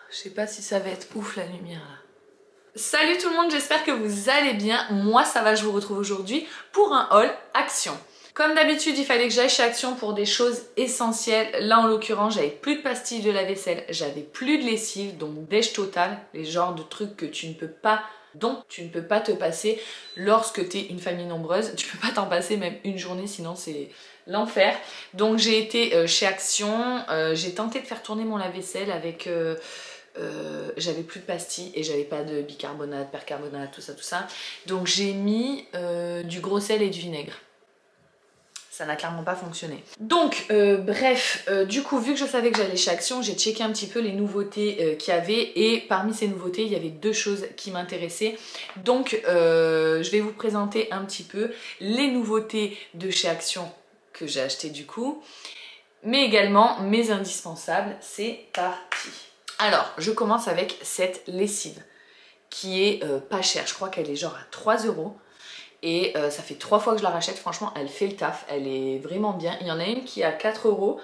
Je sais pas si ça va être ouf la lumière là. Salut tout le monde, j'espère que vous allez bien. Moi ça va, je vous retrouve aujourd'hui pour un haul Action. Comme d'habitude, il fallait que j'aille chez Action pour des choses essentielles. Là en l'occurrence, j'avais plus de pastilles de lave-vaisselle, j'avais plus de lessive, donc dèche totale, les genres de trucs que tu ne peux pas, dont tu ne peux pas te passer lorsque tu es une famille nombreuse. Tu peux pas t'en passer même une journée, sinon c'est l'enfer. Donc j'ai été chez Action, j'ai tenté de faire tourner mon lave-vaisselle avec... j'avais plus de pastilles et j'avais pas de bicarbonate, percarbonate, tout ça. Donc j'ai mis du gros sel et du vinaigre. Ça n'a clairement pas fonctionné. Donc, bref, du coup, vu que je savais que j'allais chez Action, j'ai checké un petit peu les nouveautés qu'il y avait. Et parmi ces nouveautés, il y avait deux choses qui m'intéressaient. Donc, je vais vous présenter un petit peu les nouveautés de chez Action que j'ai acheté du coup. Mais également mes indispensables. C'est parti. Alors, je commence avec cette lessive qui est pas chère. Je crois qu'elle est genre à 3 €. Et ça fait 3 fois que je la rachète. Franchement, elle fait le taf. Elle est vraiment bien. Il y en a une qui est à 4 €.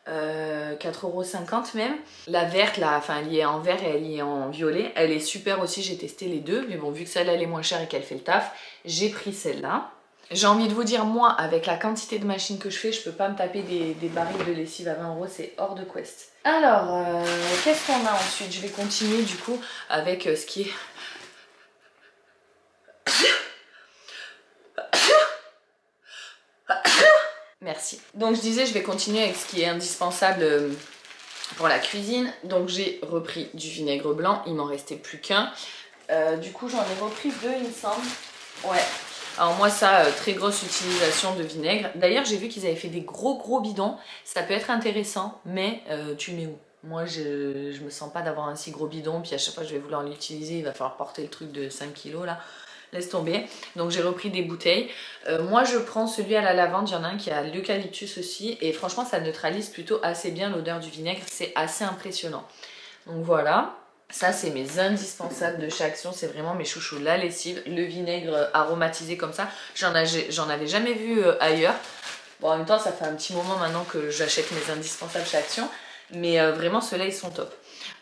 4,50 € même. La verte, là, enfin elle y est en vert et elle y est en violet. Elle est super aussi, j'ai testé les deux. Mais bon, vu que celle-là elle est moins chère et qu'elle fait le taf, j'ai pris celle-là. J'ai envie de vous dire, moi, avec la quantité de machines que je fais, je peux pas me taper des barils de lessive à 20 €, c'est hors de quest. Alors, qu'est-ce qu'on a ensuite? Je vais continuer du coup avec ce qui est... Merci. Donc je disais, je vais continuer avec ce qui est indispensable pour la cuisine. Donc j'ai repris du vinaigre blanc, il m'en restait plus qu'un. Du coup j'en ai repris deux il me semble. Ouais. Alors moi ça, très grosse utilisation de vinaigre. D'ailleurs j'ai vu qu'ils avaient fait des gros bidons. Ça peut être intéressant, mais tu mets où? Moi je me sens pas d'avoir un si gros bidon, puis à chaque fois je vais vouloir l'utiliser, il va falloir porter le truc de 5 kg là. Laisse tomber. Donc j'ai repris des bouteilles. Moi je prends celui à la lavande, il y en a un qui a l'eucalyptus aussi. Et franchement ça neutralise plutôt assez bien l'odeur du vinaigre. C'est assez impressionnant. Donc voilà. Ça c'est mes indispensables de chez Action. C'est vraiment mes chouchous. La lessive, le vinaigre aromatisé comme ça. J'en avais jamais vu ailleurs. Bon en même temps ça fait un petit moment maintenant que j'achète mes indispensables chez Action. Mais vraiment ceux-là ils sont top.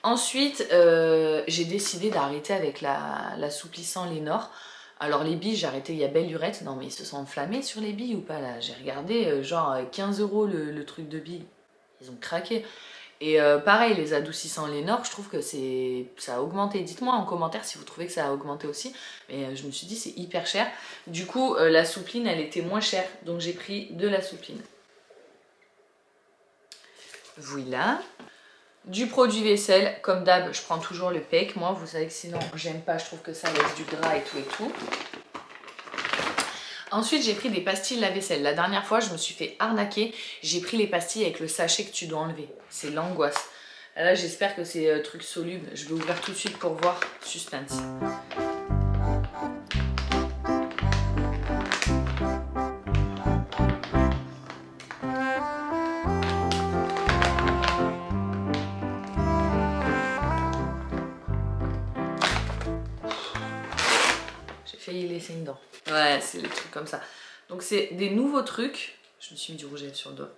Ensuite j'ai décidé d'arrêter avec l'assouplissant Lénore. Alors les billes, j'ai arrêté il y a belle lurette. Non mais ils se sont enflammés sur les billes ou pas là? J'ai regardé, genre 15 € le truc de billes. Ils ont craqué. Et pareil, les adoucissants Lénore, je trouve que ça a augmenté. Dites-moi en commentaire si vous trouvez que ça a augmenté aussi. Mais je me suis dit c'est hyper cher. Du coup, la soupline, elle était moins chère. Donc j'ai pris de la soupline. Voilà. Du produit vaisselle, comme d'hab, je prends toujours le PEC. Moi, vous savez que sinon, j'aime pas, je trouve que ça laisse du gras et tout. Ensuite, j'ai pris des pastilles lave-vaisselle. La dernière fois, je me suis fait arnaquer. J'ai pris les pastilles avec le sachet que tu dois enlever. C'est l'angoisse. Là, j'espère que c'est truc soluble. Je vais ouvrir tout de suite pour voir. Suspense. Failli laisser une dent. Ouais, c'est des trucs comme ça. Donc c'est des nouveaux trucs. Je me suis mis du rouge à lèvres sur le doigt.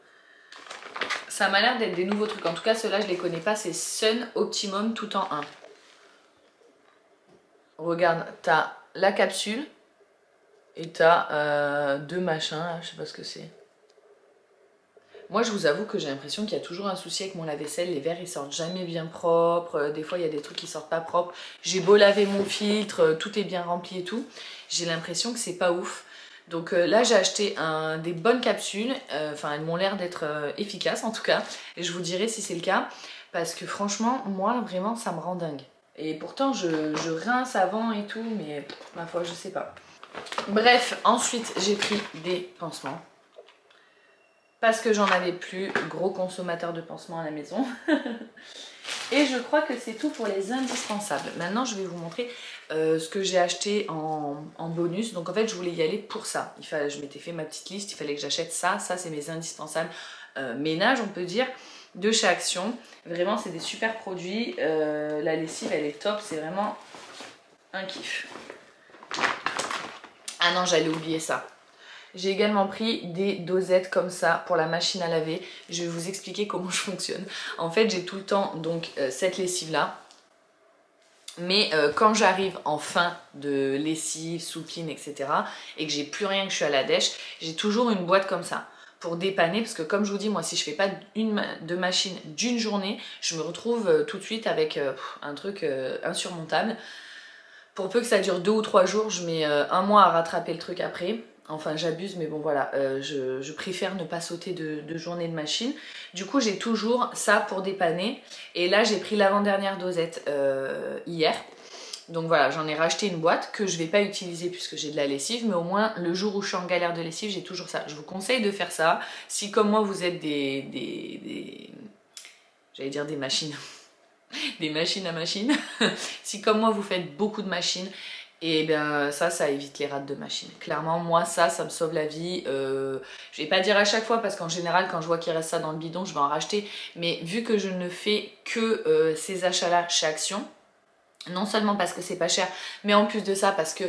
Ça m'a l'air d'être des nouveaux trucs. En tout cas, ceux-là, je les connais pas. C'est Sun Optimum tout en un. Regarde, t'as la capsule et t'as deux machins. Là, je sais pas ce que c'est. Moi, je vous avoue que j'ai l'impression qu'il y a toujours un souci avec mon lave-vaisselle. Les verres, ils sortent jamais bien propres. Des fois, il y a des trucs qui sortent pas propres. J'ai beau laver mon filtre, tout est bien rempli et tout. J'ai l'impression que c'est pas ouf. Donc là, j'ai acheté des bonnes capsules. Enfin, elles m'ont l'air d'être efficaces en tout cas. Et je vous dirai si c'est le cas. Parce que franchement, moi, vraiment, ça me rend dingue. Et pourtant, je rince avant et tout. Mais ma foi, je sais pas. Bref, ensuite, j'ai pris des pansements. Parce que j'en avais plus, gros consommateur de pansements à la maison. Et je crois que c'est tout pour les indispensables. Maintenant, je vais vous montrer ce que j'ai acheté en bonus. Donc en fait, je voulais y aller pour ça. Je m'étais fait ma petite liste, il fallait que j'achète ça. Ça, c'est mes indispensables ménage, on peut dire, de chez Action. Vraiment, c'est des super produits. La lessive, elle est top. C'est vraiment un kiff. Ah non, j'allais oublier ça. J'ai également pris des dosettes comme ça pour la machine à laver. Je vais vous expliquer comment je fonctionne. En fait, j'ai tout le temps donc cette lessive là. Mais quand j'arrive en fin de lessive, soupline, etc. et que j'ai plus rien, que je suis à la dèche, j'ai toujours une boîte comme ça pour dépanner, parce que comme je vous dis, moi si je fais pas de machine d'une journée, je me retrouve tout de suite avec un truc insurmontable. Pour peu que ça dure 2 ou 3 jours, je mets un mois à rattraper le truc après. Enfin j'abuse, mais bon voilà, je préfère ne pas sauter de journée de machine. Du coup j'ai toujours ça pour dépanner. Et là j'ai pris l'avant-dernière dosette hier. Donc voilà, j'en ai racheté une boîte que je vais pas utiliser puisque j'ai de la lessive, mais au moins le jour où je suis en galère de lessive, j'ai toujours ça. Je vous conseille de faire ça. Si comme moi vous êtes j'allais dire des machines, des machines à machines. Si comme moi vous faites beaucoup de machines, et bien ça évite les rates de machine. Clairement moi ça me sauve la vie. Je vais pas dire à chaque fois parce qu'en général quand je vois qu'il reste ça dans le bidon je vais en racheter. Mais vu que je ne fais que ces achats là chez Action, non seulement parce que c'est pas cher, mais en plus de ça parce que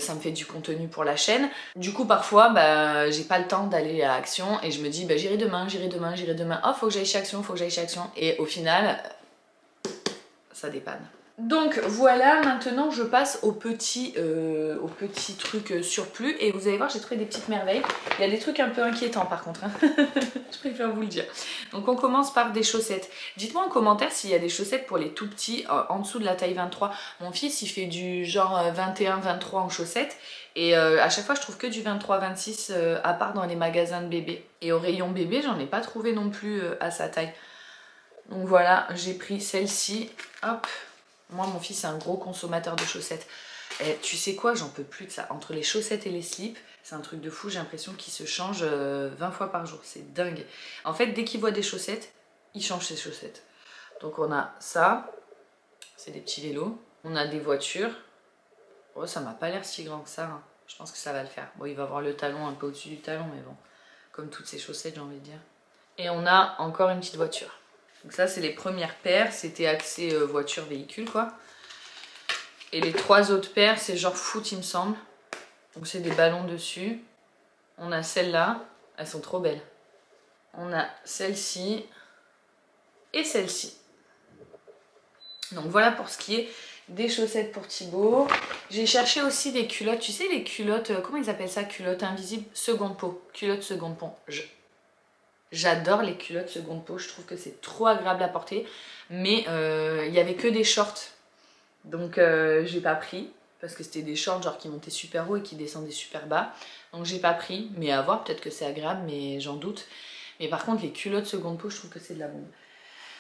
ça me fait du contenu pour la chaîne. Du coup parfois j'ai pas le temps d'aller à Action et je me dis j'irai demain, j'irai demain, j'irai demain. Oh faut que j'aille chez Action, faut que j'aille chez Action. Et au final ça dépanne. Donc voilà, maintenant je passe au petit truc surplus et vous allez voir j'ai trouvé des petites merveilles. Il y a des trucs un peu inquiétants par contre, hein. Je préfère vous le dire. Donc on commence par des chaussettes. Dites-moi en commentaire s'il y a des chaussettes pour les tout petits en dessous de la taille 23. Mon fils il fait du genre 21-23 en chaussettes et à chaque fois je trouve que du 23-26 à part dans les magasins de bébé. Et au rayon bébé j'en ai pas trouvé non plus à sa taille. Donc voilà, j'ai pris celle-ci, hop. Moi, mon fils est un gros consommateur de chaussettes. Et tu sais quoi, j'en peux plus de ça. Entre les chaussettes et les slips, c'est un truc de fou. J'ai l'impression qu'il se change 20 fois par jour. C'est dingue. En fait, dès qu'il voit des chaussettes, il change ses chaussettes. Donc on a ça. C'est des petits vélos. On a des voitures. Oh, ça m'a pas l'air si grand que ça, hein. Je pense que ça va le faire. Bon, il va avoir le talon un peu au-dessus du talon, mais bon. Comme toutes ces chaussettes, j'ai envie de dire. Et on a encore une petite voiture. Donc ça c'est les premières paires, c'était axé voiture véhicule quoi. Et les 3 autres paires c'est genre foot il me semble. Donc c'est des ballons dessus. On a celle-là, elles sont trop belles. On a celle-ci et celle-ci. Donc voilà pour ce qui est des chaussettes pour Thibaut. J'ai cherché aussi des culottes, tu sais les culottes, comment ils appellent ça, culottes invisibles, seconde peau, culottes seconde peau. J'adore les culottes seconde peau, je trouve que c'est trop agréable à porter. Mais il n'y avait que des shorts. Donc j'ai pas pris. Parce que c'était des shorts genre qui montaient super haut et qui descendaient super bas. Donc j'ai pas pris. Mais à voir, peut-être que c'est agréable, mais j'en doute. Mais par contre les culottes seconde peau, je trouve que c'est de la bombe.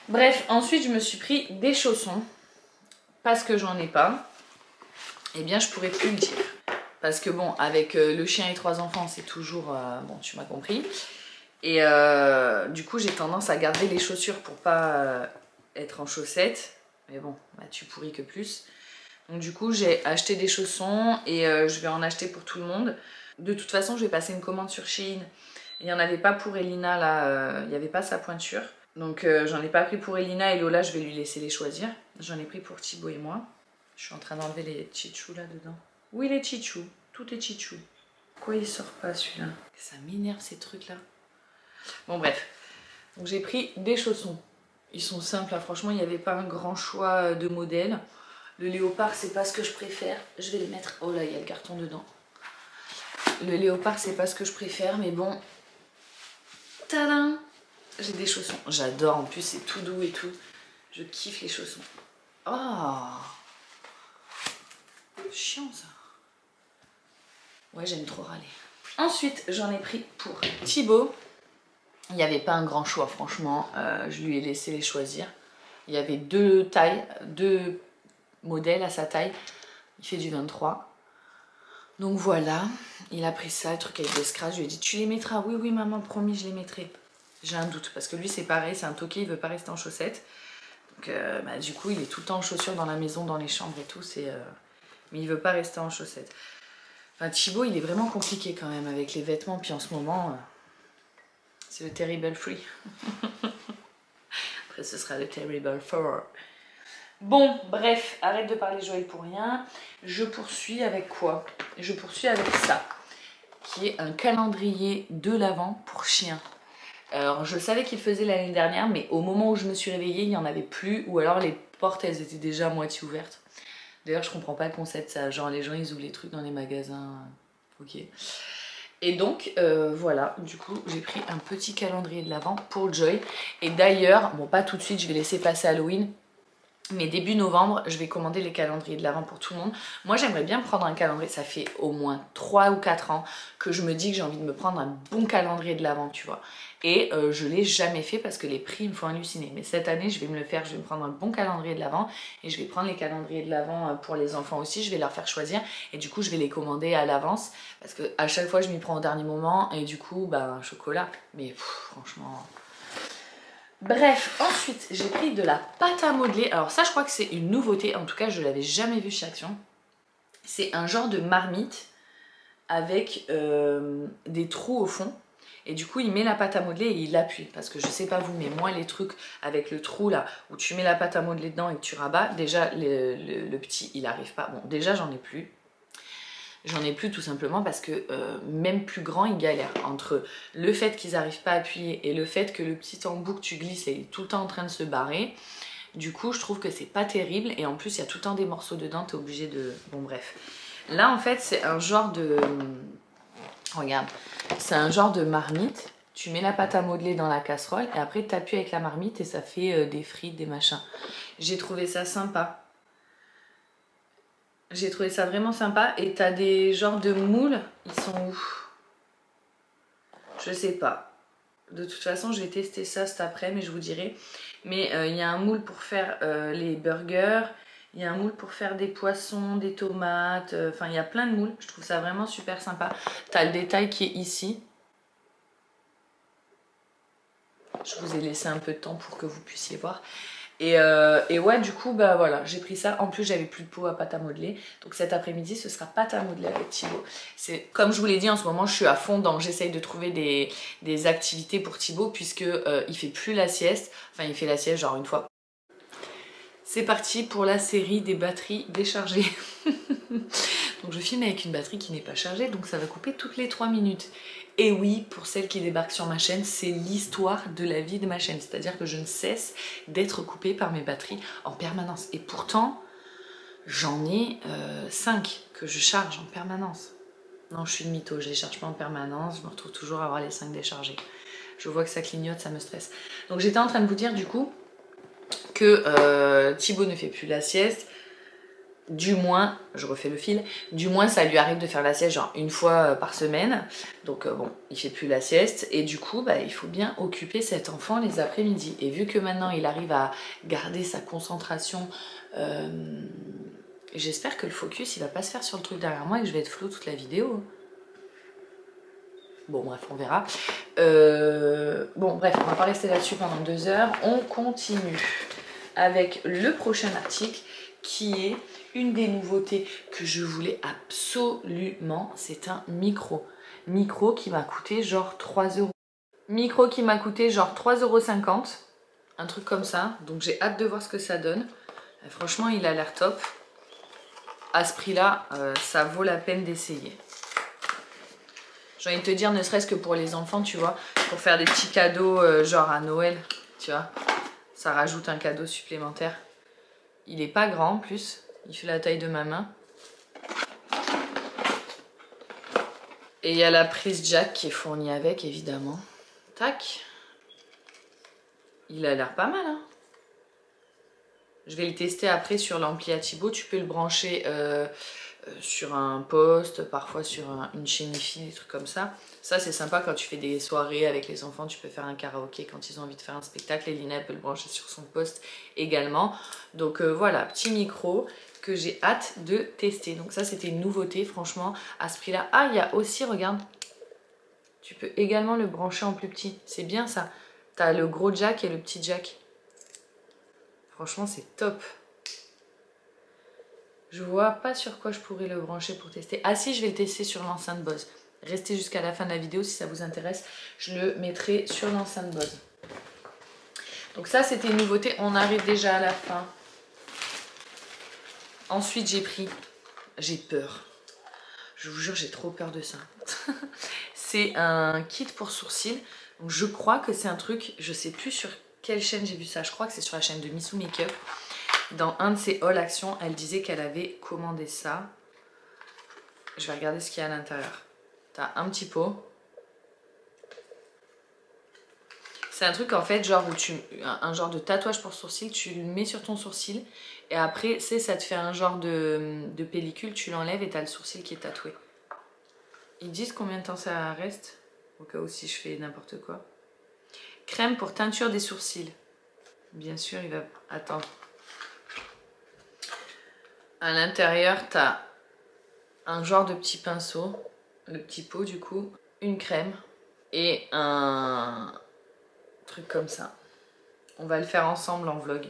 Bref, ensuite je me suis pris des chaussons. Parce que j'en ai pas. Eh bien je pourrais plus le dire. Parce que bon, avec le chien et 3 enfants, c'est toujours... bon, tu m'as compris. Et du coup j'ai tendance à garder les chaussures pour pas être en chaussettes. Mais bon, tu pourris que plus. Donc du coup j'ai acheté des chaussons et je vais en acheter pour tout le monde. De toute façon je vais passer une commande sur Shein. Il n'y en avait pas pour Elina là, il n'y avait pas sa pointure. Donc j'en ai pas pris pour Elina et Lola je vais lui laisser les choisir. J'en ai pris pour Thibaut et moi. Je suis en train d'enlever les chichous là dedans. Oui les chichous, tout est chichou. Pourquoi il sort pas celui-là? Ça m'énerve ces trucs là. Bon bref, donc j'ai pris des chaussons. Ils sont simples, hein. Franchement il n'y avait pas un grand choix de modèles. Le léopard c'est pas ce que je préfère. Je vais les mettre, oh là il y a le carton dedans. Le léopard c'est pas ce que je préfère mais bon. Tadam! J'ai des chaussons. J'adore en plus, c'est tout doux et tout. Je kiffe les chaussons. Oh! Chiant ça. Ouais j'aime trop râler. Ensuite j'en ai pris pour Thibaut. Il n'y avait pas un grand choix franchement, je lui ai laissé les choisir. Il y avait 2 tailles, 2 modèles à sa taille. Il fait du 23. Donc voilà, il a pris ça, le truc avec des scratchs. Je lui ai dit tu les mettras? Oui oui maman, promis je les mettrai. J'ai un doute parce que lui c'est pareil, c'est un toqué, il veut pas rester en chaussettes. Donc du coup il est tout le temps en chaussures dans la maison, dans les chambres et tout. Mais il veut pas rester en chaussettes. Enfin Thibaut il est vraiment compliqué quand même avec les vêtements. Puis en ce moment... c'est le Terrible 3. Après, ce sera le Terrible 4. Bon, bref, arrête de parler Joël pour rien. Je poursuis avec quoi? Je poursuis avec ça, qui est un calendrier de l'Avent pour chien. Alors, je savais qu'il faisait l'année dernière, mais au moment où je me suis réveillée, il n'y en avait plus. Ou alors, les portes, elles étaient déjà à moitié ouvertes. D'ailleurs, je comprends pas le concept, ça. Genre, les gens, ils ouvrent les trucs dans les magasins. Ok. Et donc, voilà. Du coup, j'ai pris un petit calendrier de l'Avent pour Joy. Et d'ailleurs, bon, pas tout de suite, je vais laisser passer Halloween. Mais début novembre, je vais commander les calendriers de l'Avent pour tout le monde. Moi, j'aimerais bien prendre un calendrier. Ça fait au moins 3 ou 4 ans que je me dis que j'ai envie de me prendre un bon calendrier de l'Avent, tu vois. Et je l'ai jamais fait parce que les prix me font halluciner. Mais cette année, je vais me le faire. Je vais me prendre un bon calendrier de l'Avent. Et je vais prendre les calendriers de l'Avent pour les enfants aussi. Je vais leur faire choisir. Et du coup, je vais les commander à l'avance. Parce que à chaque fois, je m'y prends au dernier moment. Et du coup, bah, chocolat. Mais franchement... Bref, ensuite j'ai pris de la pâte à modeler. Alors ça, je crois que c'est une nouveauté, en tout cas je l'avais jamais vu chez Action. C'est un genre de marmite avec des trous au fond. Et du coup il met la pâte à modeler et il appuie. Parce que je sais pas vous, mais moi les trucs avec le trou là, où tu mets la pâte à modeler dedans et que tu rabats, déjà le petit il arrive pas. Bon, déjà j'en ai plus. J'en ai plus tout simplement parce que même plus grand, ils galèrent. Entre le fait qu'ils n'arrivent pas à appuyer et le fait que le petit embout que tu glisses est tout le temps en train de se barrer. Du coup, je trouve que c'est pas terrible. Et en plus, il y a tout le temps des morceaux dedans, t'es obligé de... Bon, bref. Là, en fait, c'est un genre de... Regarde. C'est un genre de marmite. Tu mets la pâte à modeler dans la casserole et après, tu appuies avec la marmite et ça fait des frites, des machins. J'ai trouvé ça sympa. J'ai trouvé ça vraiment sympa. Et t'as des genres de moules. Ils sont où? Je sais pas. De toute façon, je vais tester ça cet après, mais je vous dirai. Mais il y a un moule pour faire les burgers. Il y a un moule pour faire des poissons, des tomates. Enfin, il y a plein de moules. Je trouve ça vraiment super sympa. T'as le détail qui est ici. Je vous ai laissé un peu de temps pour que vous puissiez voir. Et ouais, du coup, bah voilà, j'ai pris ça. En plus, j'avais plus de pot à pâte à modeler. Donc cet après-midi, ce sera pâte à modeler avec Thibaut. C'est comme je vous l'ai dit, en ce moment, je suis à fond dans... J'essaye de trouver des activités pour Thibaut puisque il fait plus la sieste. Enfin, il fait la sieste genre une fois. C'est parti pour la série des batteries déchargées. Donc je filme avec une batterie qui n'est pas chargée, donc ça va couper toutes les 3 minutes. Et oui, pour celles qui débarquent sur ma chaîne, c'est l'histoire de la vie de ma chaîne. C'est-à-dire que je ne cesse d'être coupée par mes batteries en permanence. Et pourtant, j'en ai 5 que je charge en permanence. Non, je suis une mytho, je les charge pas en permanence, je me retrouve toujours à avoir les 5 déchargés. Je vois que ça clignote, ça me stresse. Donc j'étais en train de vous dire du coup que Thibaut ne fait plus la sieste. Du moins, je refais le fil, du moins ça lui arrive de faire la sieste genre une fois par semaine. Donc bon, il fait plus la sieste et du coup bah, il faut bien occuper cet enfant les après-midi. Et vu que maintenant il arrive à garder sa concentration, j'espère que le focus il va pas se faire sur le truc derrière moi et que je vais être floue toute la vidéo. Bon bref, on verra. Bon bref, on va pas rester là-dessus pendant 2 heures. On continue avec le prochain article qui est une des nouveautés que je voulais absolument. C'est un micro. Micro qui m'a coûté genre 3 €. Micro qui m'a coûté genre 3,50 €. Un truc comme ça. Donc j'ai hâte de voir ce que ça donne. Franchement, il a l'air top. À ce prix-là, ça vaut la peine d'essayer. J'ai envie de te dire, ne serait-ce que pour les enfants, tu vois, pour faire des petits cadeaux genre à Noël, tu vois. Ça rajoute un cadeau supplémentaire. Il est pas grand en plus. Il fait la taille de ma main. Et il y a la prise jack qui est fournie avec, évidemment. Tac. Il a l'air pas mal, hein. Je vais le tester après sur l'ampli à Thibaut. Tu peux le brancher sur un poste, parfois sur une chaîne IFI, des trucs comme ça. Ça, c'est sympa quand tu fais des soirées avec les enfants. Tu peux faire un karaoké quand ils ont envie de faire un spectacle. Et Lina peut le brancher sur son poste également. Donc voilà, petit micro que j'ai hâte de tester. Donc ça, c'était une nouveauté, franchement, à ce prix-là. Ah, il y a aussi, regarde, tu peux également le brancher en plus petit. C'est bien ça. T'as le gros jack et le petit jack. Franchement, c'est top. Je vois pas sur quoi je pourrais le brancher pour tester. Ah si, je vais le tester sur l'enceinte Bose. Restez jusqu'à la fin de la vidéo si ça vous intéresse. Je le mettrai sur l'enceinte Bose. Donc ça, c'était une nouveauté. On arrive déjà à la fin. Ensuite, j'ai peur. Je vous jure, j'ai trop peur de ça. C'est un kit pour sourcils. Donc je crois que c'est un truc, je sais plus sur quelle chaîne j'ai vu ça. Je crois que c'est sur la chaîne de Missou Makeup. Dans un de ses haul actions, elle disait qu'elle avait commandé ça. Je vais regarder ce qu'il y a à l'intérieur. T'as un petit pot. C'est un truc en fait genre où un genre de tatouage pour sourcil, tu le mets sur ton sourcil et après ça te fait un genre de pellicule, tu l'enlèves et t'as le sourcil qui est tatoué. Ils disent combien de temps ça reste, au cas où si je fais n'importe quoi. Crème pour teinture des sourcils. Bien sûr il va... Attends. À l'intérieur t'as un genre de petit pinceau, le petit pot du coup, une crème et un truc comme ça. On va le faire ensemble en vlog.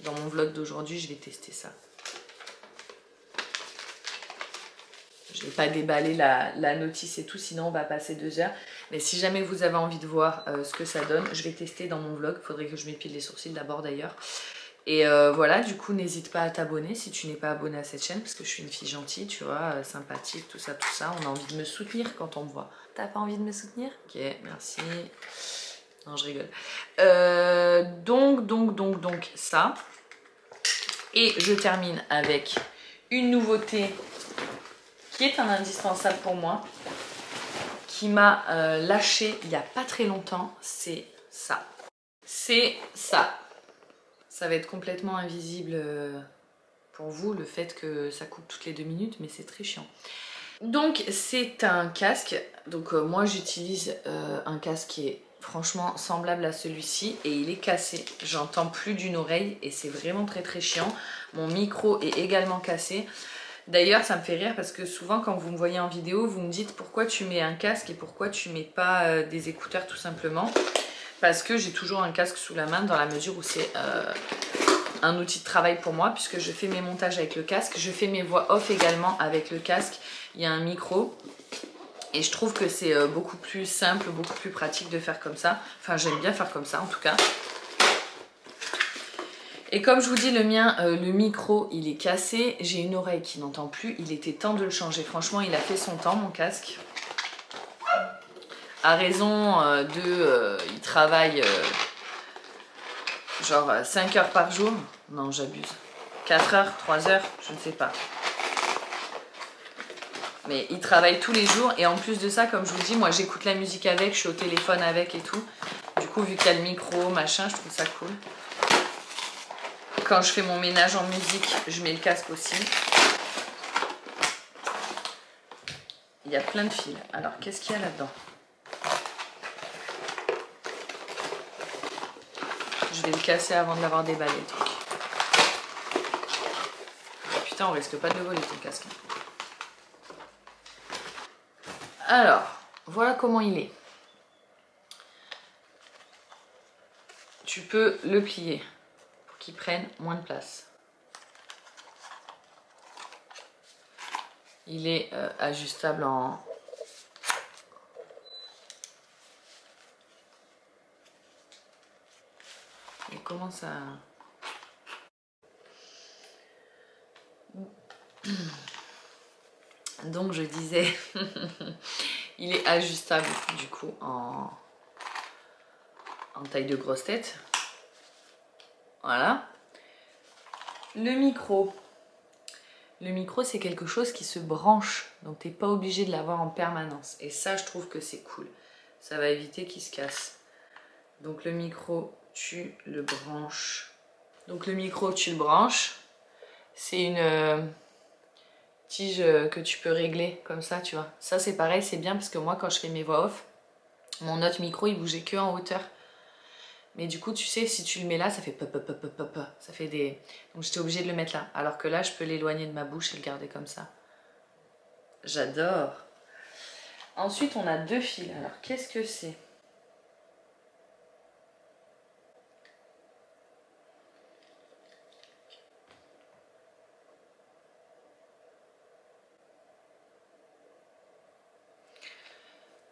Dans mon vlog d'aujourd'hui, je vais tester ça. Je ne vais pas déballer la notice et tout, sinon on va passer 2 heures. Mais si jamais vous avez envie de voir ce que ça donne, je vais tester dans mon vlog. Il faudrait que je m'épile les sourcils d'abord d'ailleurs. Et voilà, du coup, n'hésite pas à t'abonner si tu n'es pas abonné à cette chaîne, parce que je suis une fille gentille, tu vois, sympathique, tout ça, tout ça. On a envie de me soutenir quand on me voit. T'as pas envie de me soutenir? Ok, merci. Non, je rigole. Donc, ça. Et je termine avec une nouveauté qui est un indispensable pour moi, qui m'a lâché il n'y a pas très longtemps. C'est ça. C'est ça. Ça va être complètement invisible pour vous, le fait que ça coupe toutes les 2 minutes, mais c'est très chiant. Donc, c'est un casque. Donc, moi, j'utilise un casque qui est franchement semblable à celui-ci et il est cassé. J'entends plus d'une oreille et c'est vraiment très très chiant. Mon micro est également cassé. D'ailleurs, ça me fait rire parce que souvent quand vous me voyez en vidéo, vous me dites pourquoi tu mets un casque et pourquoi tu mets pas des écouteurs tout simplement. Parce que j'ai toujours un casque sous la main dans la mesure où c'est un outil de travail pour moi puisque je fais mes montages avec le casque. Je fais mes voix off également avec le casque. Il y a un micro. Et je trouve que c'est beaucoup plus simple, beaucoup plus pratique de faire comme ça. Enfin, j'aime bien faire comme ça en tout cas. Et comme je vous dis, le mien, le micro, il est cassé. J'ai une oreille qui n'entend plus. Il était temps de le changer. Franchement, il a fait son temps, mon casque. À raison il travaille genre 5 heures par jour. Non, j'abuse. 4 heures, 3 heures, je ne sais pas. Mais il travaille tous les jours et en plus de ça, comme je vous dis, moi j'écoute la musique avec, je suis au téléphone avec et tout. Du coup, vu qu'il y a le micro, machin, je trouve ça cool. Quand je fais mon ménage en musique, je mets le casque aussi. Il y a plein de fils. Alors, qu'est-ce qu'il y a là-dedans? Je vais le casser avant de l'avoir déballé, le truc. Putain, on risque pas de le voler ton casque. Alors, voilà comment il est. Tu peux le plier pour qu'il prenne moins de place. Il est ajustable en... Et comment ça... Donc je disais, il est ajustable du coup en taille de grosse tête. Voilà. Le micro. Le micro, c'est quelque chose qui se branche. Donc tu n'es pas obligé de l'avoir en permanence. Et ça, je trouve que c'est cool. Ça va éviter qu'il se casse. Donc le micro, tu le branches. C'est une... tige que tu peux régler comme ça, tu vois. Ça c'est pareil, c'est bien parce que moi quand je fais mes voix off, mon autre micro il bougeait que en hauteur. Mais du coup tu sais, si tu le mets là, ça fait pop pop pop pop pop. Ça fait des... Donc j'étais obligée de le mettre là. Alors que là je peux l'éloigner de ma bouche et le garder comme ça. J'adore. Ensuite on a 2 fils. Alors qu'est-ce que c'est?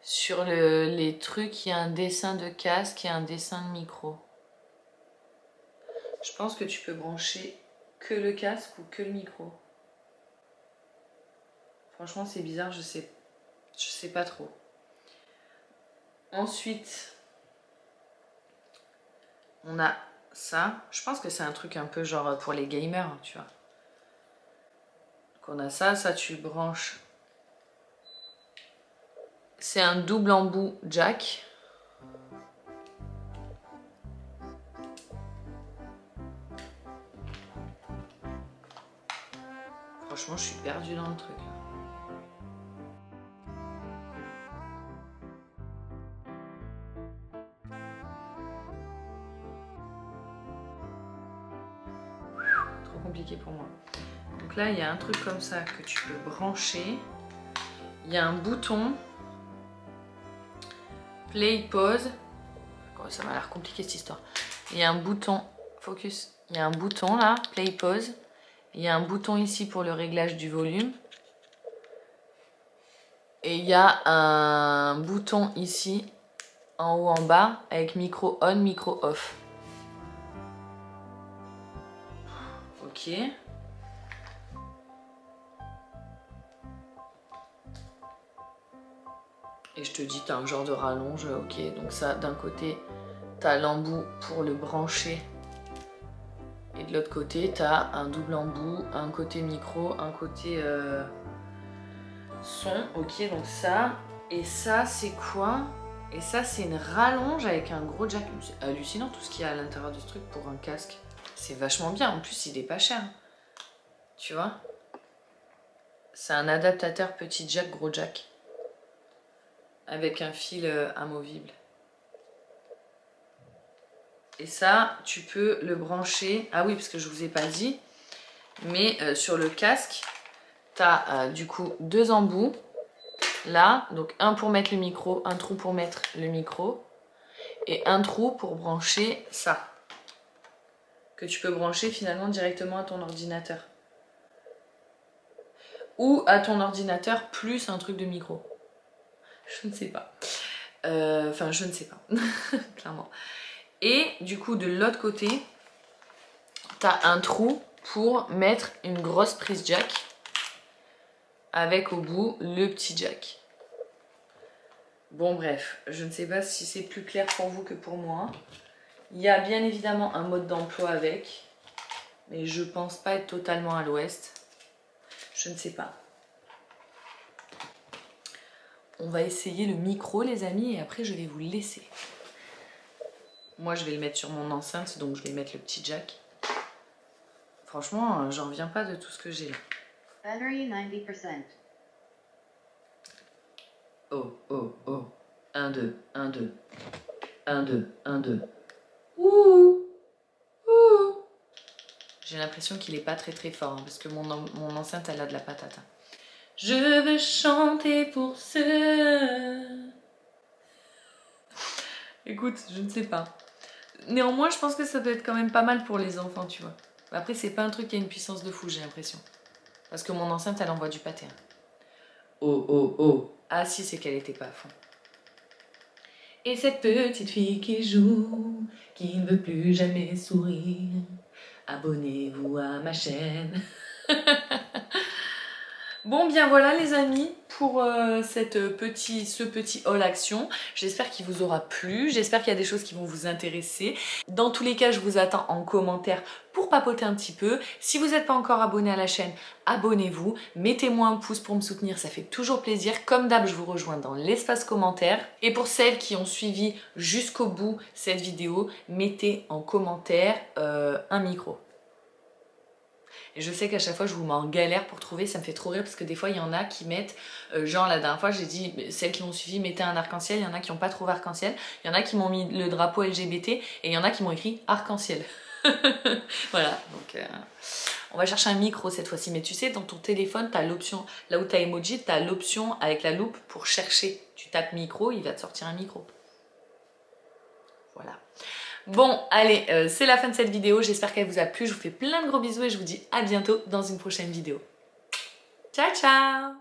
Sur les trucs, il y a un dessin de casque et un dessin de micro. Je pense que tu peux brancher que le casque ou que le micro. Franchement, c'est bizarre, je sais pas trop. Ensuite, on a ça. Je pense que c'est un truc un peu genre pour les gamers, tu vois. Donc on a ça, ça tu branches. C'est un double embout jack. Franchement, je suis perdue dans le truc. Trop compliqué pour moi. Donc là, il y a un truc comme ça que tu peux brancher. Il y a un bouton. Play, pause. Oh, ça m'a l'air compliqué cette histoire. Il y a un bouton. Focus. Il y a un bouton là. Play, pause. Il y a un bouton ici pour le réglage du volume. Et il y a un bouton ici, en haut, en bas, avec micro on, micro off. Ok. Et je te dis, tu as un genre de rallonge. Ok, donc ça, d'un côté, tu as l'embout pour le brancher. Et de l'autre côté, tu as un double embout, un côté micro, un côté son. Ok, donc ça. Et ça, c'est quoi? Et ça, c'est une rallonge avec un gros jack. C'est hallucinant tout ce qu'il y a à l'intérieur de ce truc pour un casque. C'est vachement bien. En plus, il est pas cher. Tu vois? C'est un adaptateur petit jack, gros jack. Avec un fil amovible. Et ça, tu peux le brancher. Ah oui, parce que je vous ai pas dit. Mais sur le casque, tu as du coup 2 embouts. Là, donc un pour mettre le micro, un trou pour mettre le micro. Et un trou pour brancher ça. Que tu peux brancher finalement directement à ton ordinateur. Ou à ton ordinateur plus un truc de micro. Je ne sais pas. Enfin, je ne sais pas. Clairement. Et du coup, de l'autre côté, tu as un trou pour mettre une grosse prise jack. Avec au bout le petit jack. Bon bref, je ne sais pas si c'est plus clair pour vous que pour moi. Il y a bien évidemment un mode d'emploi avec. Mais je pense pas être totalement à l'ouest. Je ne sais pas. On va essayer le micro les amis et après je vais vous laisser. Moi je vais le mettre sur mon enceinte donc je vais mettre le petit jack. Franchement j'en reviens pas de tout ce que j'ai là. Battery 90%. Oh oh oh. 1, 2, 1, 2. 1, 2, 1, 2. Ouh. Ouh. J'ai l'impression qu'il est pas très très fort hein, parce que mon enceinte elle a de la patate. Hein. Je veux chanter pour ceux. Écoute, je ne sais pas. Néanmoins, je pense que ça doit être quand même pas mal pour les enfants, tu vois. Après, c'est pas un truc qui a une puissance de fou, j'ai l'impression. Parce que mon enceinte, elle envoie du pâté. Hein. Oh, oh, oh. Ah si, c'est qu'elle était pas à fond. Et cette petite fille qui joue, qui ne veut plus jamais sourire, abonnez-vous à ma chaîne. Bon bien voilà les amis pour ce petit haul action. J'espère qu'il vous aura plu, j'espère qu'il y a des choses qui vont vous intéresser. Dans tous les cas je vous attends en commentaire pour papoter un petit peu. Si vous n'êtes pas encore abonné à la chaîne, abonnez-vous, mettez-moi un pouce pour me soutenir, ça fait toujours plaisir. Comme d'hab je vous rejoins dans l'espace commentaire. Et pour celles qui ont suivi jusqu'au bout cette vidéo, mettez en commentaire un micro. Et je sais qu'à chaque fois je vous mets en galère pour trouver, ça me fait trop rire parce que des fois il y en a qui mettent, genre la dernière fois j'ai dit, celles qui m'ont suivi mettez un arc-en-ciel, il y en a qui n'ont pas trouvé arc-en-ciel, il y en a qui m'ont mis le drapeau LGBT et il y en a qui m'ont écrit arc-en-ciel. Voilà, donc on va chercher un micro cette fois-ci, mais tu sais dans ton téléphone tu as l'option, là où tu as emoji, tu as l'option avec la loupe pour chercher, tu tapes micro, il va te sortir un micro. Voilà. Bon, allez, c'est la fin de cette vidéo. J'espère qu'elle vous a plu. Je vous fais plein de gros bisous et je vous dis à bientôt dans une prochaine vidéo. Ciao, ciao!